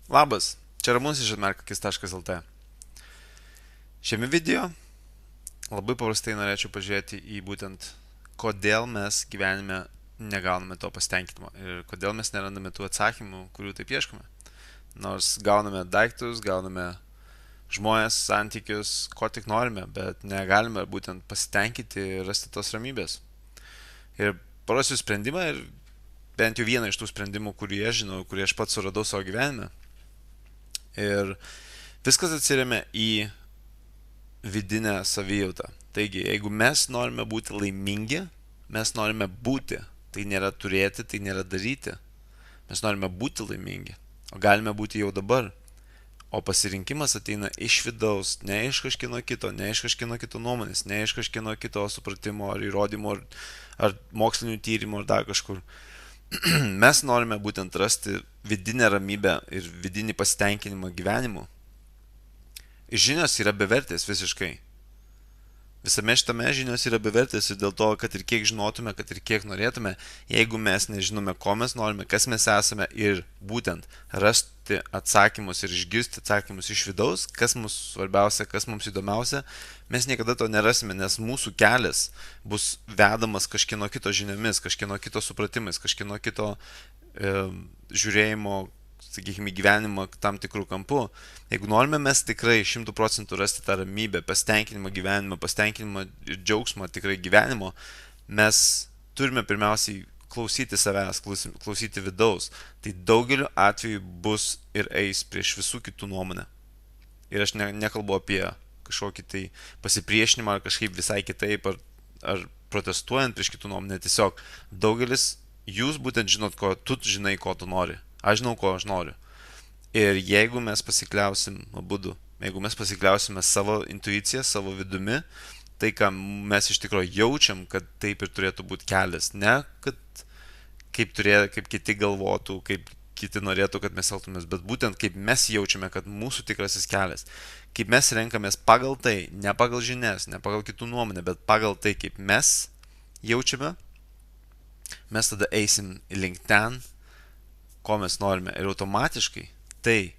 Labas, čia Ramūnas iš atmerkakis.lt. Šiame video labai paprastai norėčiau pažiūrėti į būtent, kodėl mes gyvenime negauname to pasitenkinimo ir kodėl mes nerandame tų atsakymų, kurių taip ieškome. Nors gauname daiktus, gauname žmonės, santykius, ko tik norime, bet negalime būtent pasitenkinti ir rasti tos ramybės. Ir parosiu sprendimą ir bent jau vieną iš tų sprendimų, kurį aš žinau, kurį aš pats suradau savo gyvenime. Ir viskas atsiriame į vidinę savijautą. Taigi, jeigu mes norime būti laimingi, mes norime būti. Tai nėra turėti, tai nėra daryti. Mes norime būti laimingi. O galime būti jau dabar. O pasirinkimas ateina iš vidaus, ne iš kažkieno kito, ne iš kažkieno kito nuomonės, ne iš kažkieno kito supratimo ar įrodymo ar mokslinių tyrimų ar dar kažkur. Mes norime būtent rasti vidinę ramybę ir vidinį pasitenkinimą gyvenimu. Žinios yra bevertės visiškai. Visame šitame žinios yra bevertės ir dėl to, kad ir kiek žinotume, kad ir kiek norėtume, jeigu mes nežinome, ko mes norime, kas mes esame ir būtent rasti atsakymus ir išgirsti atsakymus iš vidaus, kas mums svarbiausia, kas mums įdomiausia, mes niekada to nerasime, nes mūsų kelias bus vedamas kažkieno kito žiniomis, kažkieno kito supratimais, kažkieno kito žiūrėjimo, sakykime, gyvenimą tam tikrų kampų. Jeigu norime mes tikrai 100% rasti tą ramybę, pasitenkinimą gyvenimą, pasitenkinimą ir džiaugsmą tikrai gyvenimo, mes turime pirmiausiai klausyti savęs, klausyti vidaus. Tai daugeliu atveju bus ir eis prieš visų kitų nuomonę. Ir aš nekalbu apie kažkokį tai pasipriešinimą ar kažkaip visai kitaip, ar protestuojant prieš kitų nuomonę. Tiesiog daugelis jūs būtent žinot, ko tu žinai, ko tu nori. Aš žinau, ko aš noriu. Ir jeigu mes pasikliausim abudu, jeigu mes pasikliausime savo intuiciją, savo vidumi, tai ką mes iš tikrųjų jaučiam, kad taip ir turėtų būti kelias, ne kad kaip kiti galvotų, kaip kiti norėtų, kad mes elgtumės, bet būtent kaip mes jaučiame, kad mūsų tikrasis kelias, kaip mes renkamės pagal tai, ne pagal žinias, ne pagal kitų nuomonę, bet pagal tai, kaip mes jaučiame, mes tada eisim link ten, ko mes norime. Ir automatiškai tai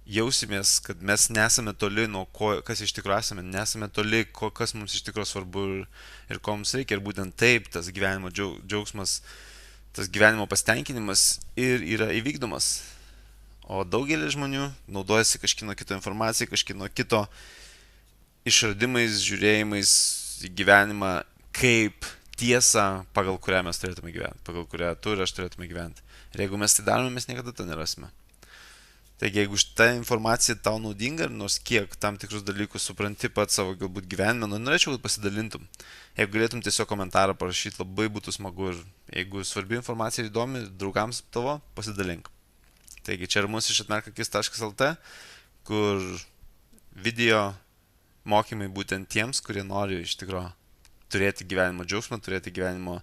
jausimės, kad mes nesame toli nuo ko, kas iš tikrųjų esame, nesame toli, kas mums iš tikrųjų svarbu ir ko mums reikia. Ir būtent taip tas gyvenimo džiaugsmas, tas gyvenimo pasitenkinimas ir yra įvykdomas. O daugelis žmonių naudojasi kažkino kito informacija, kažkino kito išradimais, žiūrėjimais į gyvenimą kaip tiesą, pagal kurią mes turėtume gyventi, pagal kurią tu ir aš turėtume gyventi. Ir jeigu mes tai darome, mes niekada to nerasime. Taigi, jeigu šitą informaciją tau naudinga ir nors kiek tam tikrus dalykus supranti pat savo galbūt gyvenime, norėčiau, kad pasidalintum. Jeigu galėtum tiesiog komentarą parašyti, labai būtų smagu ir jeigu svarbi informacija įdomi draugams tavo, pasidalink. Taigi, čia Ramūnas iš atmerkakis.lt, kur video mokymai būtent tiems, kurie nori iš tikrųjų turėti gyvenimo džiaugsmą, turėti gyvenimo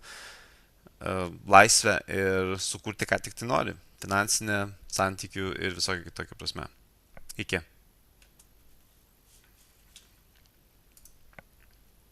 laisvę ir sukurti ką tik tai nori. Finansinę, santykių ir visokią kitokią prasme. Iki.